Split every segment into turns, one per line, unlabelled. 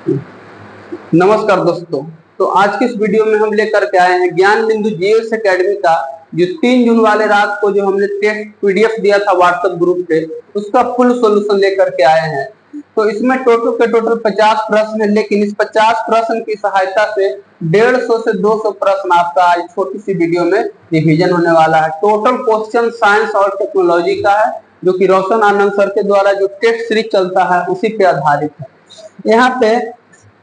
नमस्कार दोस्तों। तो आज की इस वीडियो में हम लेकर के आए हैं ज्ञान बिंदु जीएस एकेडमी का जो 3 जून वाले रात को जो हमने टेस्ट पीडीएफ दिया था व्हाट्सएप ग्रुप पे, उसका फुल सॉल्यूशन लेकर के आए हैं। तो इसमें टोटल 50 प्रश्न है, लेकिन इस 50 प्रश्न की सहायता से 150 से 200 प्रश्न आपका आज छोटी सी वीडियो में रिवीजन होने वाला है। टोटल क्वेश्चन साइंस और टेक्नोलॉजी का है, जो कि रोशन आनंद सर के द्वारा जो टेस्ट सीरीज चलता है उसी पे आधारित है। यहाँ पे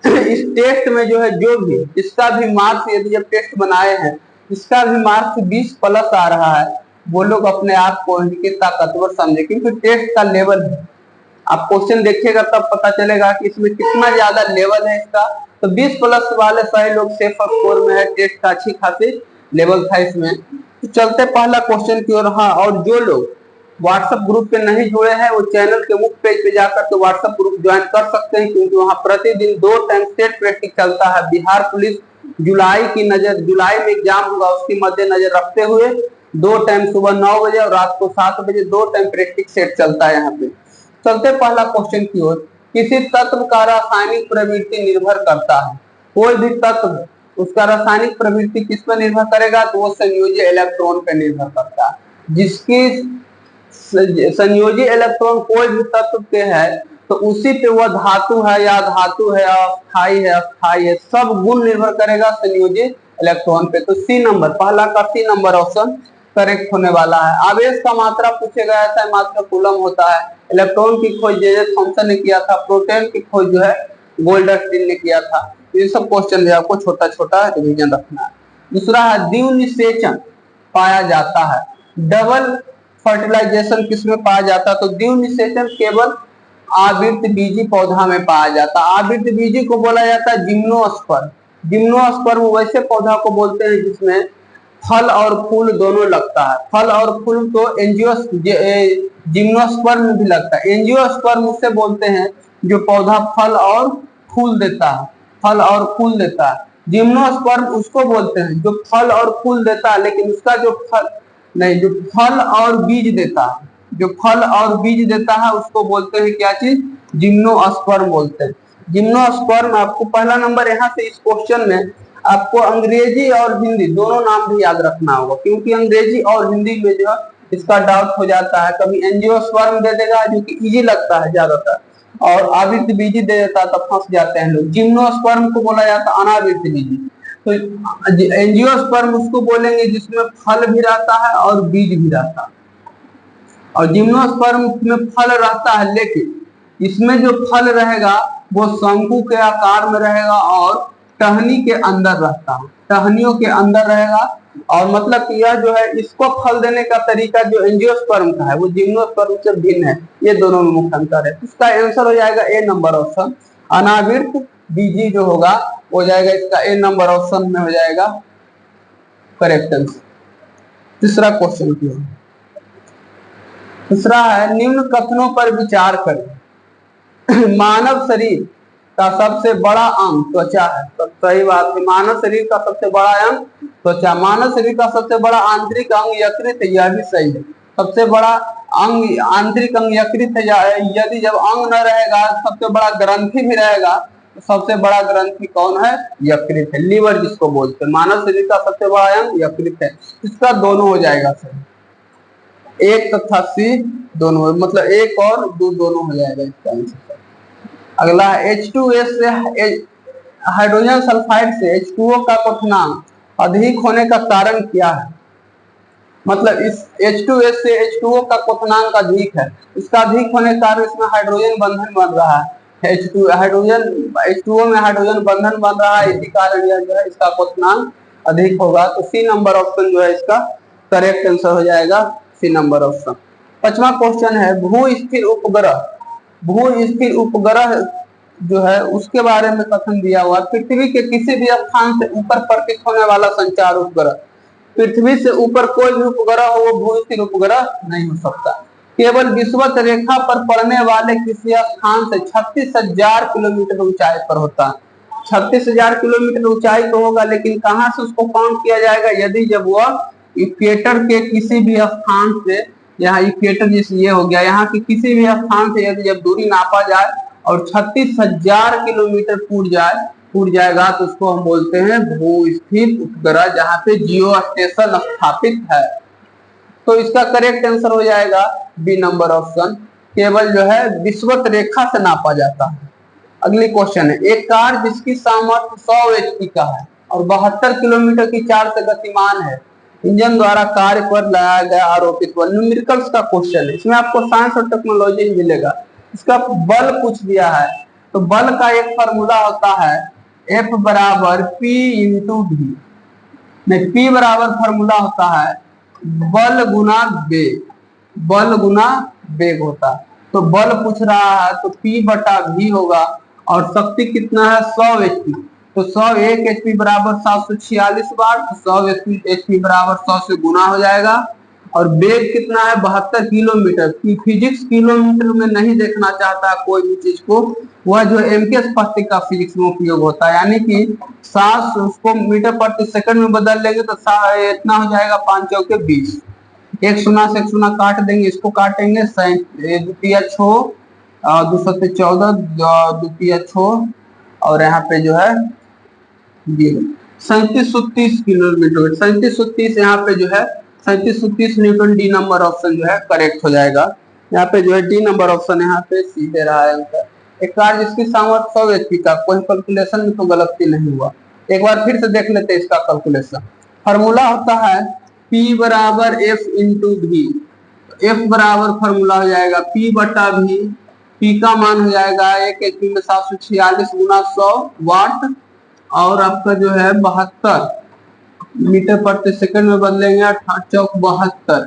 इस टेस्ट में जो है जो भी इसका भी मार्क्स, यदि जब टेस्ट बनाए हैं इसका भी मार्क्स 20 प्लस आ रहा है, वो लोग अपने आप को इनके ताकतवर समझे, क्योंकि टेस्ट का लेवल है। आप क्वेश्चन देखिएगा तब पता चलेगा कि इसमें कितना ज्यादा लेवल है इसका। तो 20 प्लस वाले सही लोग सेफ स्कोर में है, टेस्ट का अच्छी खासी लेवल था इसमें। तो चलते पहला क्वेश्चन की ओर। हाँ, और जो लोग व्हाट्सएप ग्रुप पे नहीं जुड़े हैं वो चैनल के मुख्य पेज पे जाकर तो व्हाट्सएप ग्रुप ज्वाइन कर सकते हैं, क्योंकि वहाँ प्रतिदिन 2 टाइम स्टेट प्रैक्टिस चलता है। बिहार पुलिस जुलाई में एग्जाम होगा, उसकी मद्देनजर रखते हुए 2 टाइम सुबह 9 बजे और रात को 7 बजे 2 टाइम प्रैक्टिस सेट चलता है यहाँ पे। चलते पहला क्वेश्चन की ओर। किसी तत्व का रासायनिक प्रवृत्ति निर्भर करता है। कोई भी तत्व उसका रासायनिक प्रवृत्ति किस पर निर्भर करेगा, तो वो संयोजी इलेक्ट्रॉन पर निर्भर करता है। जिसकी संयोजी इलेक्ट्रॉन कोई भी तत्व के है तो उसी पे वह धातु है या धातु है, अस्थाई है, सब गुण निर्भर करेगा संयोजी इलेक्ट्रॉन पे। तो सी नंबर, पहला का सी नंबर ऑप्शन करेक्ट होने वाला है। आवेश का मात्रा पूछे गया था, मात्रा कूलम होता है। इलेक्ट्रॉन की खोज जे थॉमसन ने किया था। प्रोटॉन की खोज जो है गोल्डस्टीन ने किया था। ये सब क्वेश्चन भी आपको छोटा छोटा रिवीजन रखना है। दूसरा है द्वितीय निषेचन पाया जाता है। डबल फर्टिलाइजेशन किसमें पाया जाता है, तो द्वितीय निषेचन केवल आवृत बीजी पौधा में पाया जाता है। आवृत बीजी को बोला जाता है जिम्नोस्पर्म। जिम्नोस्पर्म वैसे पौधा को बोलते हैं जिसमें फल और फूल दोनों लगता है। फल और फूल तो जिम्नोस्पर्म भी लगता है। एंजियोस्पर्म उसे बोलते हैं जो पौधा फल और फूल देता है, फल और फूल देता है। जिम्नोस्पर्म उसको बोलते हैं जो फल और फूल देता है, लेकिन उसका जो फल और बीज देता है, जो फल और बीज देता है उसको बोलते हैं क्या चीज, जिम्नोस्पर्म बोलते हैं। जिम्नोस्पर्म आपको पहला नंबर यहाँ से इस क्वेश्चन में आपको अंग्रेजी और हिंदी दोनों नाम भी याद रखना होगा, क्योंकि अंग्रेजी और हिंदी में जो इसका डाउट हो जाता है। कभी एंजियोस्पर्म दे देगा जो कि इजी लगता है ज्यादातर, और आवृत बीजी दे देता है तब फंस जाते हैं लोग। जिम्नोस्पर्म को बोला जाता है अनावृत बीजी। तो एंजियोस्पर्म उसको बोलेंगे जिसमें फल भी रहता है और बीज भी रहता है। और जिम्नोस्पर्म में फल रहता है, लेकिन इसमें जो फल रहेगा वो शंकु के आकार में रहेगा और टहनी के अंदर रहता है, टहनियों के अंदर रहेगा। और मतलब कि यह जो है इसको फल देने का तरीका जो एंजियोस्पर्म का है वो जिम्नोस्पर्म से भिन्न है। ये दोनों में मुख्य अंतर है। इसका आंसर हो जाएगा ए नंबर ऑप्शन, अनावृत बीजी जो होगा हो जाएगा इसका ए नंबर ऑप्शन में हो जाएगा करेक्ट आंसर। तीसरा क्वेश्चन की है। दूसरा है निम्न कथनों पर विचार करें। मानव शरीर का सबसे बड़ा अंग त्वचा है। तो सही बात है, मानव शरीर का सबसे बड़ा अंग त्वचा। मानव शरीर का सबसे बड़ा आंतरिक अंग यकृत है, यह भी सही है। सबसे बड़ा अंग आंतरिक अंग यकृत है। यदि जब अंग न रहेगा सबसे बड़ा ग्रंथि भी रहेगा, तो सबसे बड़ा ग्रंथि कौन है, यकृत है, लीवर जिसको बोलते हैं। मानव शरीर का सबसे बड़ा अंग यकृत है। इसका दोनों हो जाएगा सही, एक तथा सी दोनों, मतलब एक और दो दोनों हो जाएगा इसका आंसर। अगला H2S से हाइड्रोजन सल्फाइड से H2O का क्वथनांक अधिक होने का कारण क्या है। मतलब इस H2S से H2O का क्वथनांक अधिक है। इसका अधिक होने के कारण इसमें हाइड्रोजन बंधन बन रहा है। H2O में हाइड्रोजन बंधन बन रहा है, इसी कारण यह जो है इसका क्वथनांक अधिक होगा। तो सी नंबर ऑप्शन जो है इसका करेक्ट आंसर हो जाएगा, सी नंबर ऑप्शन। 5वां क्वेश्चन है भू स्थिर उपग्रह। भू स्थिर उपग्रह जो है उसके बारे में कथन दिया हुआ। पृथ्वी के किसी भी स्थान से ऊपर प्रतीत होने वाला संचार उपग्रह। पृथ्वी से ऊपर कोई भी उपग्रह हो वो भू स्थिर उपग्रह नहीं हो सकता। केवल विषुवत रेखा पर पड़ने वाले किसी स्थान से 36,000 किलोमीटर ऊंचाई पर होता है। 36,000 किलोमीटर ऊंचाई तो होगा, लेकिन कहाँ से उसको काउंट किया जाएगा, यदि जब वह इक्वेटर के किसी भी स्थान से, यहाँ इक्वेटर जैसे ये हो गया, यहाँ के किसी भी स्थान से यदि जब दूरी नापा जाए और 36,000 किलोमीटर फूट जाएगा तो उसको हम बोलते हैं भू-स्थिर उपग्रह, जहां पे जियो स्टेशन स्थापित है। तो इसका करेक्ट आंसर हो जाएगा बी नंबर ऑप्शन, केवल जो है विषुवत रेखा से नापा जाता है। अगली क्वेश्चन है, एक कार जिसकी सामर्थ्य 100 एचपी का है और 72 किलोमीटर की चाल से गतिमान है, इंजन द्वारा कार्य पर लगाया गया आरोपित बल। न्यूमेरिकल्स का क्वेश्चन है, इसमें आपको साइंस और टेक्नोलॉजी मिलेगा। इसका बल पूछ दिया है, तो बल का एक फॉर्मूला होता है F बराबर P इंटू वी। P बराबर फॉर्मूला होता है बल गुना वेग, बल गुना वेग होता है। तो बल पूछ रहा है तो P बटा V होगा, और शक्ति कितना है 100 एचपी, तो 100 1 एचपी बराबर 746 वाट, तो 100 एचपी बराबर 100 से गुना हो जाएगा। और वेग कितना है 72 किलोमीटर। फिजिक्स किलोमीटर में नहीं देखना चाहता कोई भी चीज को, वह जो एमकेएस पट्टी का फिजिक्स में उपयोग होता है, यानी कि 7 उसको मीटर प्रति सेकंड में बदल लेंगे तो इतना हो जाएगा 5 चौके 20। एक शून्य से एक शून्य काट देंगे, इसको काटेंगे, द्वितीय 6 दूसरा 14 द्वितीय 6 और यहाँ पे जो है 3730 किलोमीटर, 3730 यहाँ पे जो है 3730 न्यूटन। डी नंबर ऑप्शन जो है करेक्ट हो जाएगा। यहाँ पे जो है डी नंबर ऑप्शन यहाँ पे सी दे रहा है आंसर। एक कार जिसकी सामर्थ्य 100 एचपी का, कोई कैलकुलेशन में तो गलती नहीं हुआ। एक बार फिर से देख लेते हैं इसका कैलकुलेशन। फॉर्मूला होता है P बराबर F इंटू वी। F बराबर फॉर्मूला हो जाएगा P बटा V। P का मान हो जाएगा 1 एचपी में 746 गुना 100 वाट, और आपका जो है 72 मीटर प्रति सेकंड में बदलेंगे 8 चौक 72,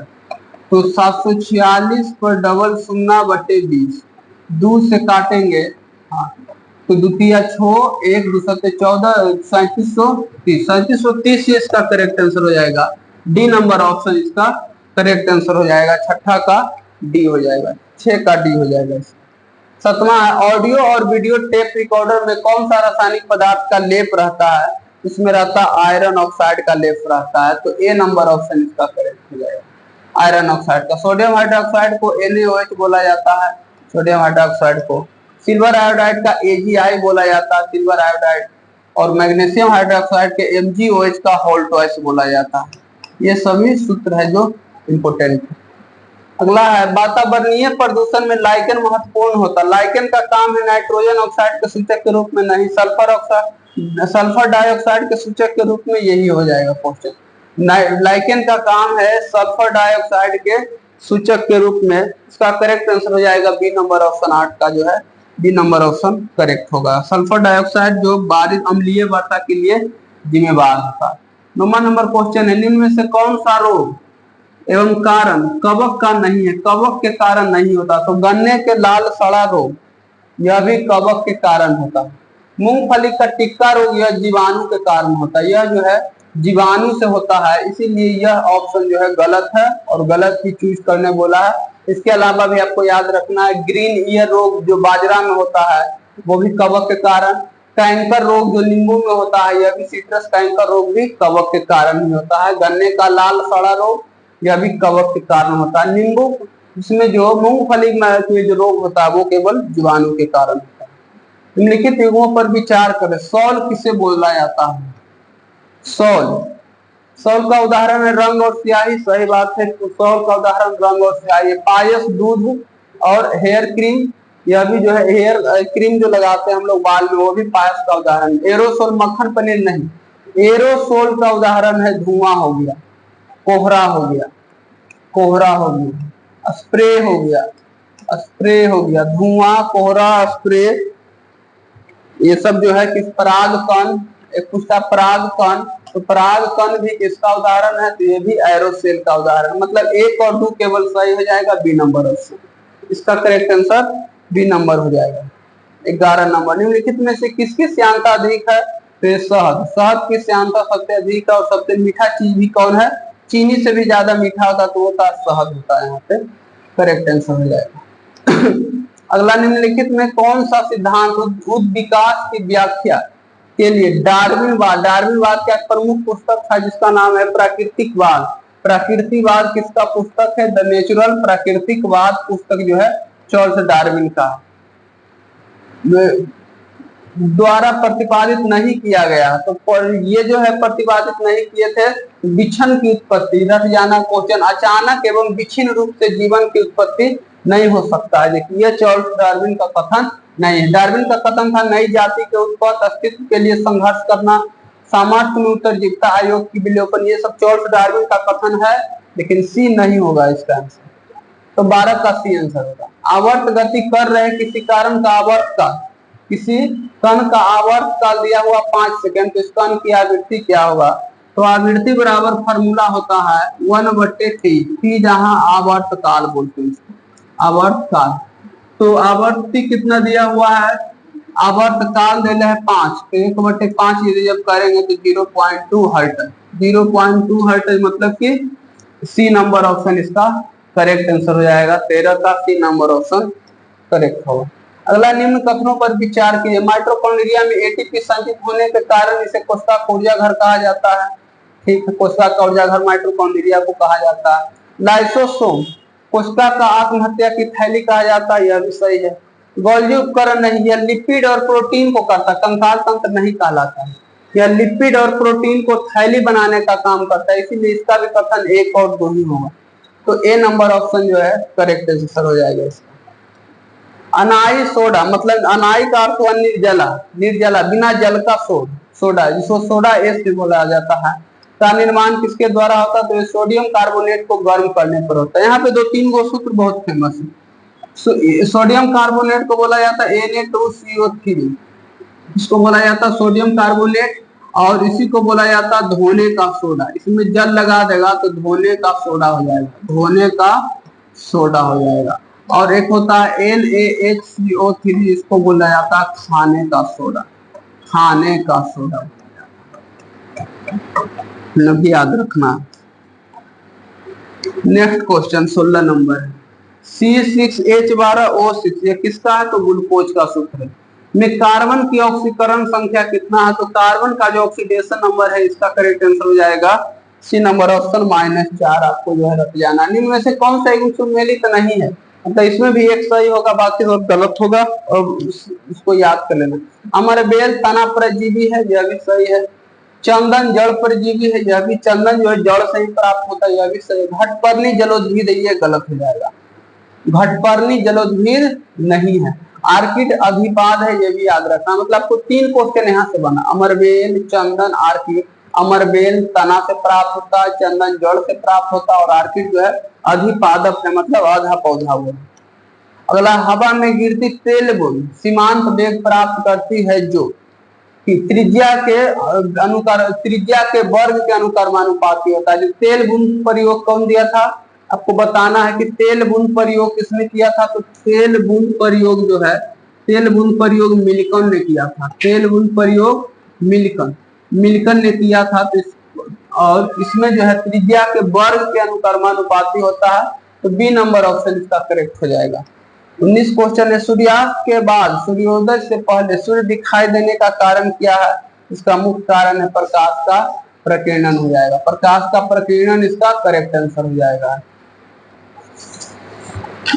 तो 746 पर डबल 0 बटे 20, 2 से काटेंगे, हाँ तो द्वितीय 6 1 दूसरा 14 3730, 3730 इसका करेक्ट आंसर हो जाएगा। डी नंबर ऑप्शन इसका करेक्ट आंसर हो जाएगा। छठा का डी हो जाएगा, 6 का डी हो जाएगा। सातवां है, ऑडियो और वीडियो टेप रिकॉर्डर में कौन सा रासायनिक पदार्थ का लेप रहता है? इसमें रहता है आयरन ऑक्साइड का लेप रहता है, तो ए नंबर ऑप्शन इसका करेक्ट हो जाएगा। आयरन ऑक्साइड का। सोडियम हाइड्रोक्साइड को NaOH बोला जाता है, सोडियम हाइड्रोक्साइड को। सिल्वर आयोडाइड का AgI बोला जाता है, सिल्वर आयोडाइड। और मैग्नीशियम हाइड्रोक्साइड के MgOH का होल्टॉइस बोला जाता है। ये सभी सूत्र है जो इम्पोर्टेंट है। अगला है, वातावरणीय प्रदूषण में लाइकेन महत्वपूर्ण होता है। लाइकेन का काम है नाइट्रोजन ऑक्साइड के सूचक के रूप में नहीं, सल्फर डाइऑक्साइड के सूचक के रूप में, यही हो जाएगा क्वेश्चन। लाइकेन का काम है सल्फर डाइऑक्साइड के सूचक के रूप में। इसका करेक्ट आंसर हो जाएगा बी नंबर ऑप्शन 8 का जो है बी नंबर ऑप्शन करेक्ट होगा। सल्फर डाइऑक्साइड जो बारिश अम्लीय वर्षा के लिए जिम्मेवार होता है। 9वां नंबर क्वेश्चन है, निम्न में से कौन सा रोग एवं कारण कवक का नहीं है? कवक के कारण नहीं होता, तो गन्ने के लाल सड़ा रोग यह भी कवक के कारण होता है। मूंगफली का टिक्का रोग यह जीवाणु के कारण होता है, यह जो है जीवाणु से होता है, इसीलिए यह ऑप्शन जो है गलत है और गलत ही चूज करने बोला है। इसके अलावा भी आपको याद रखना है, ग्रीन ईयर रोग जो बाजरा में होता है वो भी कवक के कारण। कैंकर रोग जो नींबू में होता है, यह भी सिट्रस कैंकर रोग भी कवक के कारण ही होता है। गन्ने का लाल सड़ा रोग यह भी कवक के कारण होता है। नींबू इसमें जो मूंगफली में जो रोग होता है वो केवल जीवाणु के कारण होता है। निम्नलिखित युगों पर विचार करें। सॉल किसे बोला जाता है? सॉल का उदाहरण है रंग और स्याही, सही बात है। तो सॉल का उदाहरण रंग और स्याही। पायस दूध और हेयर क्रीम, यह भी जो है हेयर क्रीम जो लगाते हैं हम लोग बाल में, वो भी पायस का उदाहरण। एरोसोल मक्खन पनीर नहीं, एरोसोल का उदाहरण है धुआं हो गया, कोहरा हो गया, कोहरा हो गया, स्प्रे हो गया, स्प्रे हो गया, धुआं, कोहरा, स्प्रे, ये सब जो है किस पराग कण, एक पूछता पराग कण, तो पराग कण भी किसका उदाहरण है? तो ये भी एरोसेल का उदाहरण। मतलब 1 और 2 केवल सही हो जाएगा, बी नंबर ऑप्शन इसका करेक्ट आंसर बी नंबर हो जाएगा। 11 नंबर, निम्नलिखित में से किसकी श्यानता अधिक है? तो शहद, शहद की श्यानता सबसे अधिक है। और सबसे मीठा चीज भी कौन है? चीनी से भी ज्यादा मीठा होता तो होता शहद होता है, यहाँ पे करेक्ट आंसर हो जाएगा। अगला, निम्नलिखित में कौन सा सिद्धांत उद्भिद विकास की व्याख्या के लिए डार्विनवाद का एक प्रमुख पुस्तक था जिसका नाम है प्राकृतिकवाद। प्राकृतिकवाद किसका पुस्तक है? द नेचुरल प्राकृतिकवाद पुस्तक जो है चार्ल्स डार्विन का। द्वारा प्रतिपादित नहीं किया गया। तो ये जो है प्रतिपादित नहीं किए थे। विच्छन की उत्पत्ति, रट जाना क्वेश्चन, अचानक एवं विच्छिन्न रूप से जीवन की उत्पत्ति नहीं हो सकता है। देखिए चार्ल्स डार्विन का कथन नहीं है। डार्विन का कथन था नई जाति के उत्पत्ति, अस्तित्व के लिए संघर्ष करना, सामर्थ्य में उत्तरजीविता, आयोग की विलोपन, ये सब चार्ल्स डार्विन का कथन है। लेकिन सी नहीं होगा इसका आंसर। तो 12 का सी आंसर होगा। आवर्त गति कर रहे किसी कारण का आवर्त काल, किसी कण का आवर्त काल दिया हुआ 5 सेकंड, तो इस कण की आवृत्ति क्या होगा? तो आवृत्ति बराबर फार्मूला होता है 1/3 जहां आवर्त काल बोलते हैं, आवर्त काल। तो आवर्ती कितना दिया हुआ है? आवर्त काल दिया है 5, तो 1/5 यदि जब करेंगे तो 0.2 हर्ट्ज। 0.2 हर्ट्ज मतलब कि सी नंबर ऑप्शन इसका करेक्ट आंसर हो जाएगा। 13 का सी नंबर ऑप्शन करेक्ट होगा। अगला, निम्न कथनों पर विचार कीजिए। माइटोकॉन्ड्रिया में एटीपी संचित होने के कारण इसे कोशिका का ऊर्जाघर कहा जाता है। ठीक है, कोशिका का ऊर्जाघर माइटोकॉन्ड्रिया को कहा जाता है। लाइसोसोम कोशिका का आत्महत्या की थैली कहा जाता है, यह भी सही है। गोल्जी उपकरण नहीं, यह लिपिड और प्रोटीन को करता है, कंकाल तंत्र नहीं कहलाता है। यह लिपिड और प्रोटीन को थैली बनाने का काम करता है, इसीलिए इसका भी कथन 1 और 2 ही होगा। तो ए नंबर ऑप्शन जो है करेक्ट आंसर हो जाएगा इसका। अनाई सोडा मतलब अनाई का अर्थ हुआ निर्जला, निर्जला बिना जल का सोडा, जिसको सोडा एस से बोला जाता है। का निर्माण किसके द्वारा होता है? तो सोडियम कार्बोनेट को गर्म करने पर होता है। यहाँ पे 2-3 गो सूत्र बहुत फेमस है। सोडियम कार्बोनेट को बोला जाता है Na2CO3, इसको बोला जाता है सोडियम कार्बोनेट, और इसी को बोला जाता है धोने का सोडा। इसमें जल लगा देगा तो धोने का सोडा हो जाएगा, धोने का सोडा हो जाएगा। और एक होता है NaHCO3, इसको बोला जाता है खाने का सोडा, खाने का सोडा याद रखना। नेक्स्ट क्वेश्चन 16 नंबर है। C6H12O6 ये किसका है? तो ग्लूकोज का सूत्र है। में कार्बन की ऑक्सीकरण संख्या कितना है? तो कार्बन का जो ऑक्सीडेशन नंबर है इसका करेक्ट आंसर हो जाएगा सी नंबर ऑप्शन -4। आपको जो है रख जाना। निम्न में से कौन सा एक सुमेलित नहीं है? मतलब इसमें भी एक सही होगा, बाकी सब गलत होगा, और इसको याद कर लेना। अमरबेल तना परजीवी है, यह भी सही है। चंदन जड़ परजीवी है, यह भी, चंदन जो है जड़ से ही प्राप्त होता है, यह भी सही है। घटपर्णी जलोद्भिद ये गलत हो जाएगा, घटपर्णी जलोद्भिद नहीं है। आर्किड अधिपाद है, ये भी याद रखना। मतलब आपको 3 क्वेश्चन यहाँ से बना, अमरबेल, चंदन, आर्किड। अमरबेल तना से प्राप्त होता है, चंदन जड़ से प्राप्त होता है, और आर्किड जो है अधिपादक है, मतलब आधा पौधा हुआ। अगला, हवा में गिरती तेल बूंद सीमांत वेग प्राप्त करती है जो कि त्रिज्या के वर्ग के अनुक्रमानुपाती होता है। जो तेल बूंद प्रयोग कौन दिया था? आपको बताना है कि तेल बूंद प्रयोग किसने किया था? तो तेल बूंद प्रयोग जो है, तेल बूंद प्रयोग मिल्टन ने किया था। तेल बूंद प्रयोग मिल्टन ने किया था। और इसमें जो है त्रिज्या के वर्ग के अनुक्रमानुपाती होता है। तो बी नंबर ऑप्शन इसका करेक्ट हो जाएगा। 19 क्वेश्चन है। सूर्यास्त के बाद सूर्योदय से पहले सूर्य दिखाई देने का कारण क्या है? इसका मुख्य कारण है प्रकाश का प्रकीर्णन हो जाएगा। प्रकाश का प्रकीर्णन इसका करेक्ट आंसर हो जाएगा।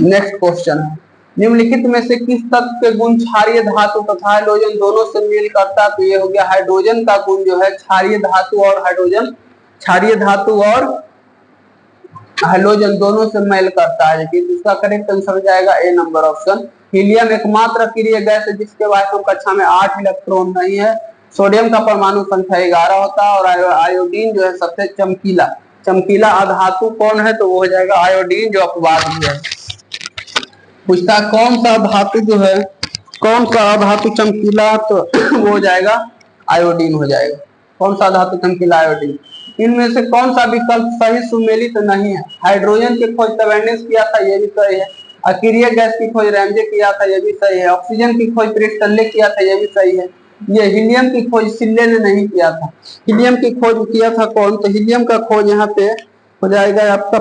नेक्स्ट क्वेश्चन है, निम्नलिखित में से किस तत्व के गुण क्षारीय धातु तथा हाइड्रोजन दोनों से मेल करता है? तो ये हो गया हाइड्रोजन का गुण जो है क्षारीय धातु और हाइड्रोजन, क्षारीय धातु और हाइड्रोजन दोनों से मेल करता है। लेकिन इसका करेक्ट आंसर हो जाएगा ए नंबर ऑप्शन। हीलियम एकमात्र अक्रिय गैस है जिसके वायु कक्षा में 8 इलेक्ट्रॉन नहीं है। सोडियम का परमाणु संख्या 11 होता है। और आयोडीन जो है सबसे चमकीला अधातु कौन है? तो वो हो जाएगा आयोडीन, जो अपवाद भी है। पूछता कौन सा धातु जो है, कौन सा धातु चमकीला? तो वो हो जाएगा आयोडीन हो जाएगा। कौन सा धातु चमकीला? आयोडीन। इनमें से कौन सा विकल्प सही सुमेलित तो नहीं है? हाइड्रोजन की खोज तवेनेस किया था, यह भी सही है। अक्रिय गैस की खोज रैमजे किया था, यह भी सही है। ऑक्सीजन की खोज प्रिस्टले किया था, यह भी सही है। ये हीलियम की खोज सिल्ले ने नहीं किया था। हीलियम की खोज किया था कौन? तो हीलियम का खोज यहाँ पे हो जाएगा आपका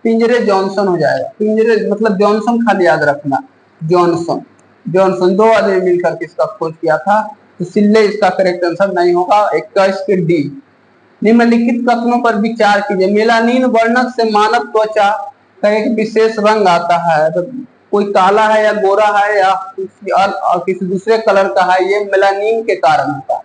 पिंजरे जॉनसन हो जाएगा। पिंजरे मतलब जॉनसन, खाली याद रखना, जॉनसन 2 आदमी मिलकर इसका खोज किया था। तो सिल्ले इसका करेक्ट आंसर नहीं होगा। 21 के डी। निम्नलिखित कथनों पर विचार कीजिए। मेलानिन वर्णक से मानव त्वचा का एक विशेष रंग आता है। तो कोई काला है या गोरा है या किसी दूसरे कलर का है, ये मेलानिन के कारण होता है।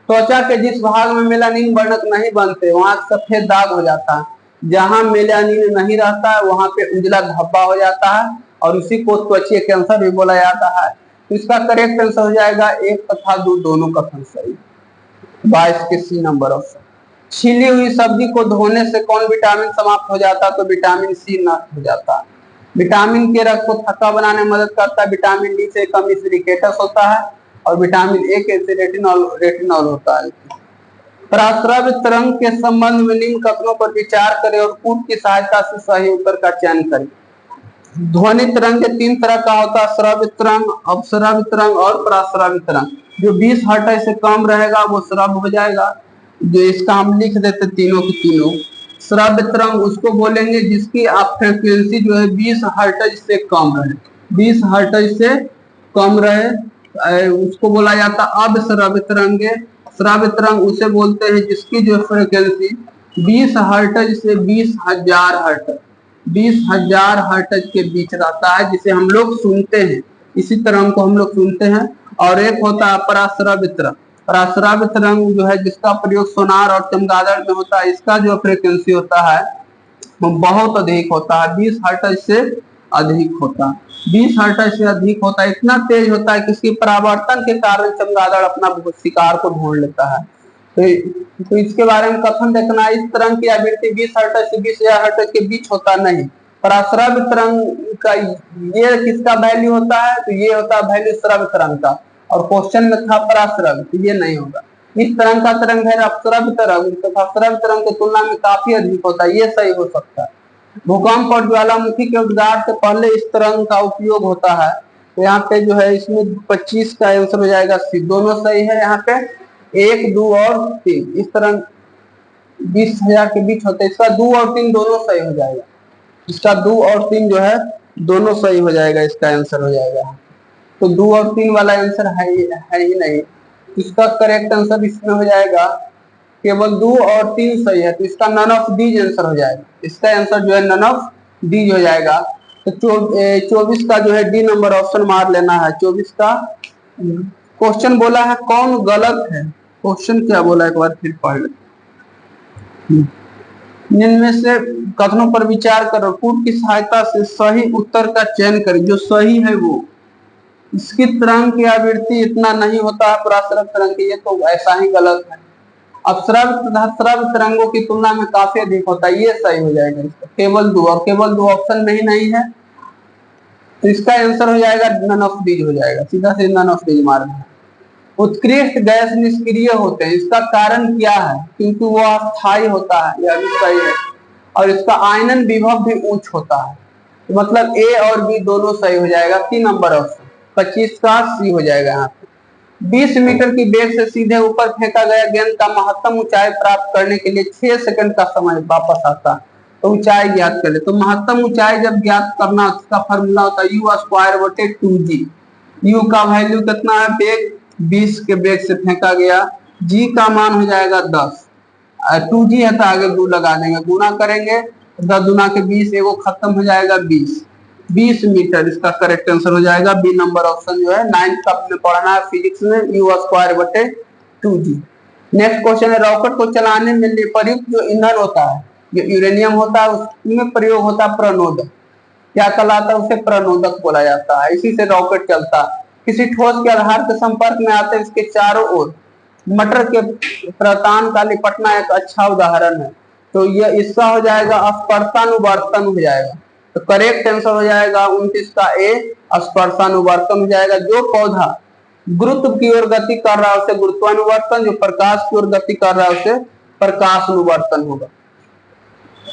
त्वचा के जिस भाग में मेलानिन वर्णक नहीं बनते वहां सफेद दाग हो जाता है। जहां मेलानिन नहीं रहता है वहां पे उजला धब्बा हो जाता है और उसी को त्वचीय कैंसर भी बोला जाता है। तो इसका करेक्ट आंसर हो जाएगा 1 तथा 2 दोनों का सही। 22 के सी नंबर ऑप्शन। छीली हुई सब्जी को धोने से कौन विटामिन समाप्त हो जाता है? तो विटामिन सी नष्ट हो जाता है। विटामिन के रक्त को थक्का बनाने में मदद करता है। विटामिन डी से कम सिलिकेटस होता है और विटामिन ए के से रेटिनॉल होता है। पराश्रव्य तरंग के संबंध में निम्न कथनों पर विचार करें और कूट की सहायता से सही उत्तर का चयन करें। ध्वनि तरंग के 3 तरह का होता है, श्रव्य तरंग, अपश्रव्य तरंग और पराश्रव्य तरंग। जो 20 हर्ट्ज से कम रहेगा वो श्रव्य हो जाएगा। जो इसका हम लिख देते तीनों की तीनों। श्रव्य तरंग उसको बोलेंगे जिसकी आप फ्रीक्वेंसी जो है 20 हर्ट्ज से कम रहे। 20 हर्ट्ज से कम रहे उसको बोला जाता है अवश्रव्य तरंग। श्रव्य तरंग उसे बोलते हैं जिसकी जो फ्रीक्वेंसी 20 हर्ट्ज से 20,000 हर्ट्ज 20,000 हर्ट्ज के बीच रहता है, जिसे हम लोग सुनते हैं। इसी तरंग को हम लोग सुनते हैं। और एक होता है पराश्रव्य तरंग। पराश्रव्य तरंग जो है जिसका प्रयोग सोनार और चमगादड़ में होता है, इसका जो फ्रीक्वेंसी होता है वो बहुत अधिक होता है, 20 हर्ट्ज से अधिक होता है। 20 हर्ट्ज से अधिक होता है, इतना तेज होता है कि इसकी परावर्तन के कारण चमगादड़ अपना शिकार को ढूंढ लेता है। तो इसके बारे में कथन देखना, इस तरंग की आवृत्ति 20 हर्ट्ज से 20,000 हर्ट्ज के बीच होता नहीं। पराश्रव्य तरंग का ये किसका वैल्यू होता है? तो ये होता है वैल्यू श्रव्य तरंग का। और क्वेश्चन में था पराश्रव्य, तो ये नहीं होगा। इस तरंग का तरंग है अपश्रव्य तरंग तथा श्रव्य तरंग की तुलना में काफी अधिक होता है, ये सही हो सकता है। भूकंप और ज्वालामुखी के उद्गार से पहले इस तरंग का उपयोग होता है। तो यहाँ पे जो है इसमें 25 का आंसर हो जाएगा सी, दोनों सही है। यहाँ पे 1, 2 और 3 इस तरंग 20,000 के बीच होते हैं। इसका 2 और 3 दोनों सही हो जाएगा। इसका 2 और 3 जो है दोनों सही हो जाएगा, इसका आंसर हो जाएगा। तो 2 और 3 वाला आंसर है ही नहीं। इसका करेक्ट आंसर इसमें हो जाएगा केवल 2 और 3 सही है, तो इसका नन ऑफ दीज आंसर हो जाएगा। इसका आंसर जो है नन ऑफ दीज हो जाएगा। तो 24 का जो है डी नंबर ऑप्शन मार लेना है। 24 का क्वेश्चन बोला है कौन गलत है, क्वेश्चन क्या बोला एक बार फिर पढ़ ले। इनमें से कथनों पर विचार करो, कूट की सहायता से सही उत्तर का चयन करें। जो सही है वो, इसकी तरंग की आवृत्ति इतना नहीं होता है पराश्रव्य तरंग की, ये तो ऐसा ही गलत है। अपश्रव्य तथा श्रव्य तरंगों की तुलना में काफी अधिक होता है, ये सही हो जाएगा। इसका केवल 2 और केवल 2 ऑप्शन नहीं है, तो इसका आंसर हो जाएगा नन ऑफ दीज हो जाएगा। सीधा से नन ऑफ दीज मारना। उत्कृष्ट गैस निष्क्रिय होते हैं, इसका कारण क्या है? क्योंकि वो अस्थायी होता है, यह भी सही है। और इसका आयनन विभव भी उच्च होता है, तो मतलब ए और बी दोनों सही हो जाएगा। 3 नंबर ऑप्शन 25 का सी हो जाएगा। यहाँ पे 20 मीटर की वेग से सीधे ऊपर फेंका गया गेंद का महत्तम ऊंचाई प्राप्त करने के लिए 6 सेकंड का समय वापस आता है। तो ऊंचाई ज्ञात करें। तो महत्तम ऊंचाई जब ज्ञात करना, उसका फॉर्मूला होता है u²/2g। u का वैल्यू कितना है? वेग 20 के वेग से फेंका गया, g का मान हो जाएगा 10, 2g है तो आगे 2 लगा देंगे, गुना करेंगे 10 दूना के 20, एगो खत्म हो जाएगा 20 मीटर। इसका करेक्ट आंसर हो जाएगा बी नंबर ऑप्शन जो है 9th का में पढ़ना है फिजिक्स में, u²/2g। नेक्स्ट क्वेश्चन है, रॉकेट को चलाने में प्रयुक्त जो ईंधन होता है, जो यूरेनियम होता है, उसमें प्रयोग होता है प्रणोदक। क्या कहलाता है? उसे प्रणोदक बोला जाता है। इसी से रॉकेट चलता है। किसी ठोस के आधार के संपर्क में आते इसके चारों ओर मटर के प्रतान का लिपटना एक अच्छा उदाहरण है। तो यह इसका हो जाएगा स्पर्शानुवर्तन हो जाएगा। तो करेक्ट आंसर हो जाएगा 29 का ए, स्पर्शानुवर्तन हो जाएगा। जो पौधा गुरुत्व की ओर गति कर रहा है उसे गुरुत्वानुवर्तन, जो प्रकाश की ओर गति कर रहा है उसे प्रकाशानुवर्तन होगा।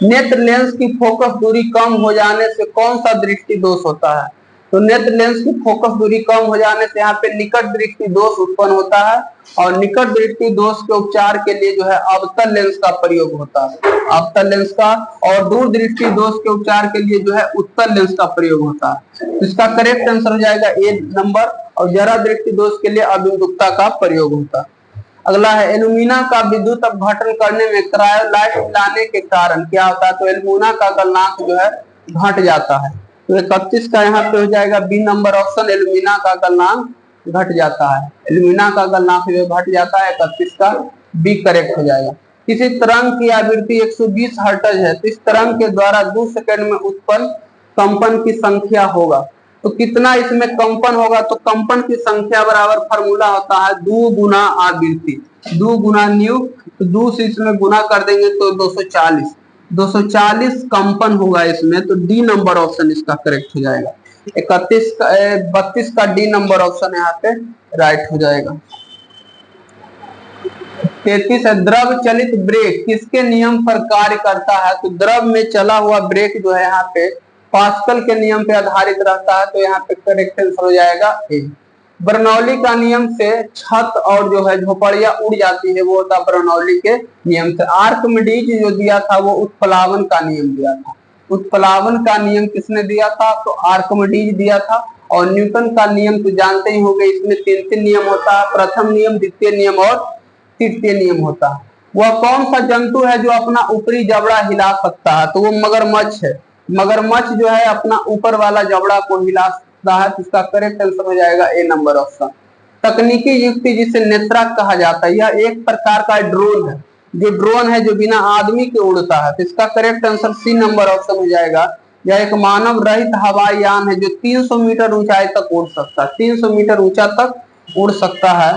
नेत्र लेंस की फोकस दूरी कम हो जाने से कौन सा दृष्टि दोष होता है? तो नेत्र लेंस की फोकस दूरी कम हो जाने से यहाँ पे निकट दृष्टि दोष उत्पन्न होता है। और निकट दृष्टि दोष के उपचार के लिए जो है अवतल लेंस का प्रयोग होता है, अवतल लेंस का। और दूर दृष्टि दोष के उपचार के लिए जो है उत्तल लेंस का प्रयोग होता है। इसका करेक्ट आंसर हो जाएगा ए नंबर। और जरा दृष्टि दोष के लिए अभिमुखता का प्रयोग होता है। अगला है, एल्यूमिना का विद्युत अपघटन करने में क्रायोलाइट मिलाने के कारण क्या होता है? तो एल्यूमिना का गलनांक जो है घट जाता है। तो 31 का यहाँ पे हो जाएगा बी नंबर ऑप्शन। एल्यूमिना का गलनांक घट जाता है, एल्यूमिना का गलनांक जो घट जाता है, 31 का बी करेक्ट हो जाएगा। किसी तरंग की आवृत्ति 120 हर्ट्ज है तो इस तरंग के द्वारा 2 सेकंड में उत्पन्न कंपन की संख्या होगा। तो कितना इसमें कंपन होगा, तो कंपन की संख्या बराबर फार्मूला होता है 2 गुना आवृत्ति, 2 गुना न्यू, तो 2 से इसमें गुना कर देंगे तो 240, 240 कंपन होगा इसमें। तो डी नंबर ऑप्शन इसका करेक्ट हो जाएगा। 32 का डी नंबर ऑप्शन यहाँ पे राइट हो जाएगा। 33 है द्रव चलित ब्रेक किसके नियम पर कार्य करता है, तो द्रव में चला हुआ ब्रेक जो है यहाँ पे पास्कल के नियम पे आधारित रहता है, तो यहाँ पे करेक्ट आंसर हो जाएगा ए। बर्नौली का नियम से छत और जो है झोपड़ियां उड़ जाती है, वो होता बर्नौली के नियम से। आर्किमिडीज जो दिया था वो उत्प्लावन का नियम दिया था। उत्प्लावन का नियम किसने दिया था, तो आर्किमिडीज दिया था। और न्यूटन का नियम तो जानते ही होंगे, इसमें 3 नियम होता है, प्रथम नियम, द्वितीय नियम और तृतीय नियम होता है। वह कौन सा जंतु है जो अपना ऊपरी जबड़ा हिला सकता है, तो वो मगरमच्छ है। मगरमच्छ जो है अपना ऊपर वाला जबड़ा को हिला सकता है, तो इसका करेक्ट आंसर हो जाएगा ए नंबर ऑप्शन। तकनीकी युक्ति जिसे नेत्रक कहा जाता है, यह एक प्रकार का ड्रोन है, जो ड्रोन है जो बिना आदमी के उड़ता है, तो इसका correct answer C number option हो जाएगा। यह एक मानव रहित हवाई यान है जो 300 मीटर ऊंचाई तक उड़ सकता है, 300 मीटर ऊंचा तक उड़ सकता है।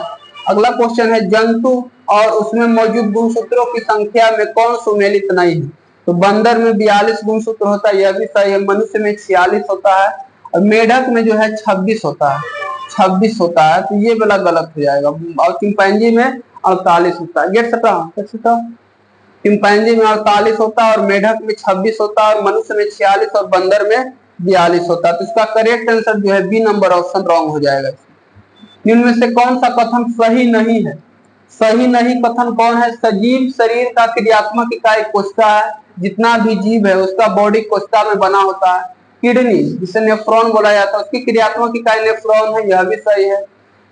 अगला क्वेश्चन है जंतु और उसमें मौजूद गुणसूत्रों की संख्या में कौन सुमेलित नहीं है, तो बंदर में 42 गुणसूत्र होता है, यह भी सही है। मनुष्य में 46 होता है और मेढक में जो है 26 होता है, 26 होता है, तो ये वाला गलत हो जाएगा। और चिंपैंजी में 48 होता है। गेट सटा चिंपैंजी में 48 होता है और मेढक में 26 होता है और मनुष्य में 46 और बंदर में 42 होता है, तो इसका करेक्ट आंसर जो है बी नंबर ऑप्शन रॉन्ग हो जाएगा। इनमें से कौन सा कथन सही नहीं है, सही नहीं कथन कौन है, सजीव शरीर का क्रियात्मक इकाई कोशिका है, जितना भी जीव है उसका बॉडी कोशिका में बना होता है। किडनी जिसे नेफ्रॉन बोला जाता है, उसकी क्रियात्मक इकाई नेफ्रॉन है, यह भी सही है।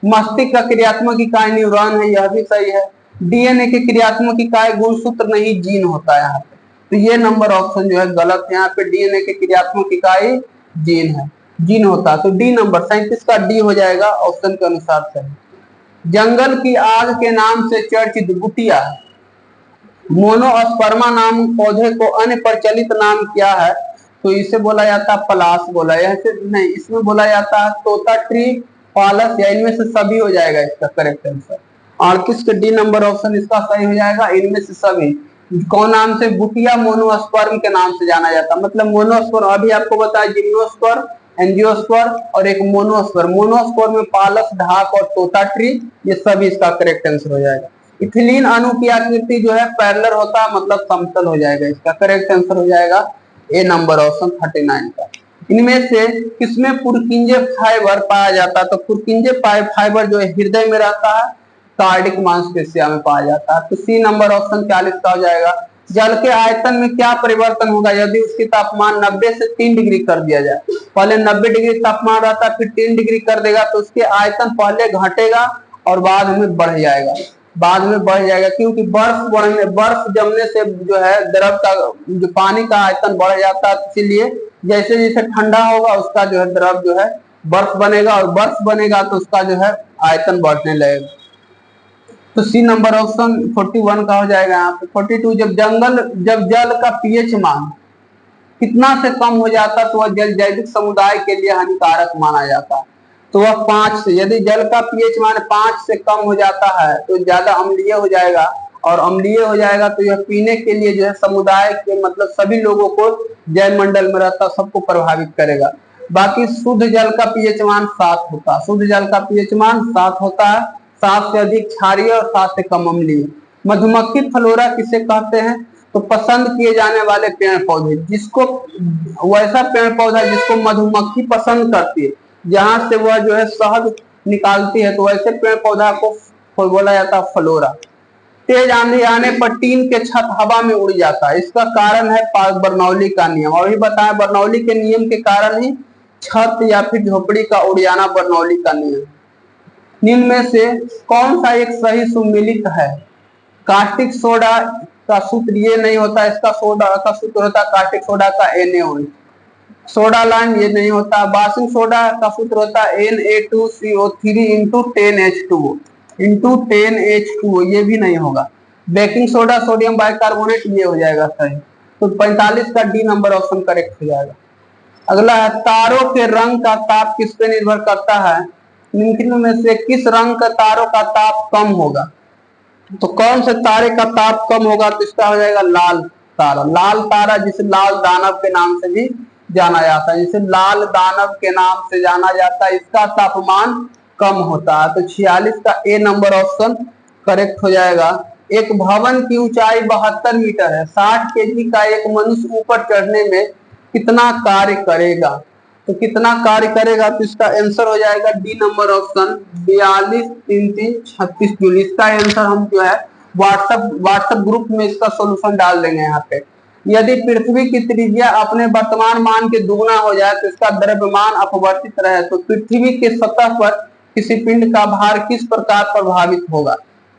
मस्तिष्क का क्रियात्मक इकाई न्यूरॉन है, यह भी सही है। डीएनए की क्रियात्मक इकाई गुणसूत्र नहीं जीन होता है यहाँ पे, तो ये नंबर ऑप्शन जो है गलत है। यहाँ पे डीएनए की क्रियात्मक इकाई जीन है, जीन होता, तो डी नंबर 37 का डी हो जाएगा ऑप्शन के अनुसार सही। जंगल की आग के नाम से चर्चित गुटिया मोनोस्पर्मा नाम पौधे को अन्य प्रचलित नाम क्या है, तो इसे बोला जाता है पलाश बोला, ऐसे नहीं, इसमें बोला जाता है तोता ट्री, पालस, या इनमें से सभी हो जाएगा इसका करेक्ट आंसर। 38 के डी नंबर ऑप्शन इसका सही हो जाएगा, इनमें से सभी। कौन नाम से, बुटिया मोनोस्पर्म के नाम से जाना जाता है, मतलब मोनोस्पर्म, अभी आपको बताया जिम्नोस्पर्म, एंजियोस्पर्म और एक मोनोस्पर्म। मोनोस्पर्म में पालस, ढाक और तोता ट्री, ये सभी इसका करेक्ट आंसर हो जाएगा। इथिलीन अणु की आकृति जो है पैरेलल होता है, मतलब समतल हो जाएगा, इसका करेक्ट आंसर हो जाएगा ए नंबर ऑप्शन 39 का। इनमें से किसमें पुरकिंजे फाइबर पाया जाता है, तो पुरकिंजे फाइबर जो है हृदय में रहता है, कार्डिक मांसपेशिया में पाया जाता है, तो सी नंबर ऑप्शन 40 का हो जाएगा। जल के आयतन में क्या परिवर्तन होगा यदि उसकी तापमान 90 से 3 डिग्री कर दिया जाए। पहले 90 डिग्री तापमान रहता है, फिर 3 डिग्री कर देगा, तो उसके आयतन पहले घटेगा और बाद में बढ़ जाएगा, बाद में बढ़ जाएगा, क्योंकि बर्फ जमने से जो है द्रव का, जो पानी का आयतन बढ़ जाता है, इसीलिए जैसे जैसे ठंडा होगा उसका जो है द्रव जो है बर्फ बनेगा, और बर्फ बनेगा तो उसका जो है आयतन बढ़ने लगेगा। तो सी नंबर ऑप्शन 41 का हो जाएगा यहाँ पे। 42 जब जल का पीएच मान कितना से कम हो जाता तो वह जल जैविक समुदाय के लिए हानिकारक माना जाता है, तो वह 5 से, यदि जल का पीएच मान 5 से कम हो जाता है तो ज्यादा अम्लीय हो जाएगा, और अम्लीय हो जाएगा तो यह पीने के लिए जो है समुदाय के, मतलब सभी लोगों को, जैव मंडल में रहता सबको प्रभावित करेगा। बाकी शुद्ध जल का पीएच मान 7 होता है, शुद्ध जल का पीएच मान 7 होता है, 7 से अधिक क्षारीय और 7 से कम अम्लीय। मधुमक्खी फ्लोरा किसे कहते हैं, तो पसंद किए जाने वाले पेड़ पौधे, जिसको, वैसा पेड़ पौधा जिसको मधुमक्खी पसंद करती है, जहां से वह जो है शहद निकालती है, तो वैसे पेड़ पौधा को बोला जाता है फ्लोरा। तेज आंधी आने पर टीन के छत हवा में उड़ जाता है, इसका कारण है बर्नौली का नियम। और भी बताया, बर्नौली के नियम के कारण ही छत या फिर झोपड़ी का उड़ जाना बर्नौली का नियम। निम्न में से कौन सा एक सही सुमेलित है, कास्टिक सोडा का सूत्र ये नहीं होता, इसका सोडा का सूत्र होता है कास्टिक सोडा का NaOH। सोडा लाइम ये नहीं होता। बासिंग सोडा का सूत्र होता है Na2CO3 into 10H2O into 10H2O, ये भी नहीं होगा। बेकिंग सोडा सोडियम बाइकार्बोनेट ये हो जाएगा सही। तो 45 का डी नंबर ऑप्शन करेक्ट हो जाएगा। अगला है तारों के रंग का ताप किस पे निर्भर करता है? निम्न में से किस रंग का तारों का ताप कम होगा? तो कौन से तारे का ताप कम होगा? तो इसका हो जाएगा लाल तारा। लाल तारा जिसे लाल दानव के नाम से भी जाना जाता है, जिसे लाल दानव के नाम से जाना जाता है, इसका तापमान कम होता है। तो 46 का ए नंबर ऑप्शन करेक्ट हो जाएगा। एक भवन की ऊंचाई 72 मीटर है। 60 केजी का एक मनुष्य ऊपर चढ़ने में कितना कार्य करेगा? तो कितना कार्य करेगा? तो इसका आंसर हो जाएगा डी नंबर ऑप्शन 42 3 3 36 जूल। इसका आंसर हम जो है व्हाट्सएप ग्रुप में इसका सॉल्यूशन डाल देंगे यहाँ पे। यदि पृथ्वी की त्रिज्या अपने वर्तमान मान के दुगना हो जाए तो इसका द्रव्यमान अपवर्तित रहे, तो पृथ्वी के सतह पर किसी पिंड का भार किस प्रकार प्रभावित होगा?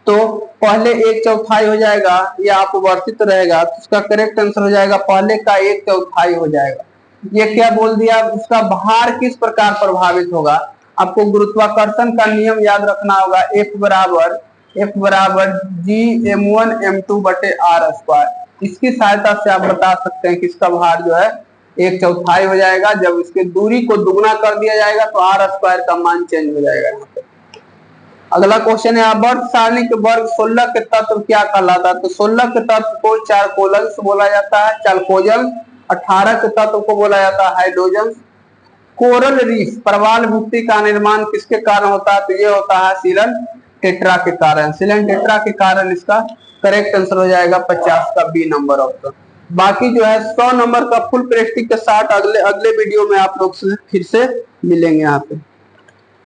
तो पहले 1/4 हो जाएगा या अपवर्तित रहेगा, तो इसका करेक्ट आंसर हो जाएगा पहले का 1/4 हो जाएगा। ये क्या बोल दिया? उसका भार किस प्रकार प्रभावित होगा? आपको गुरुत्वाकर्षण का नियम याद रखना होगा। F बराबर Gm1m2 बटे r स्क्वायर। इसकी सहायता से आप बता सकते हैं कि इसका भार जो है 1/4 हो जाएगा। जब इसके दूरी को दुगना कर दिया जाएगा तो r स्क्वायर का मान चेंज हो जाएगा यहाँ पे। अगला क्वेश्चन है वर्ग सारणी के वर्ग 16 के तत्व क्या कहलाता है? तो 16 के तत्व को चारकोलंस बोला जाता है, चारकोजन। 18 के तत्व को बोला जाता है हाइड्रोजन। कोरल रीफ प्रवाल भित्ति का निर्माण किसके कारण होता है? तो ये होता है सीलन टेट्रा के कारण। सीलन टेट्रा के कारण इसका करेक्ट आंसर हो जाएगा 50 का बी नंबर ऑप्शन। बाकी जो है 100 नंबर का फुल प्रेस्टिक के साथ अगले वीडियो में आप लोग से फिर से मिलेंगे यहाँ पे।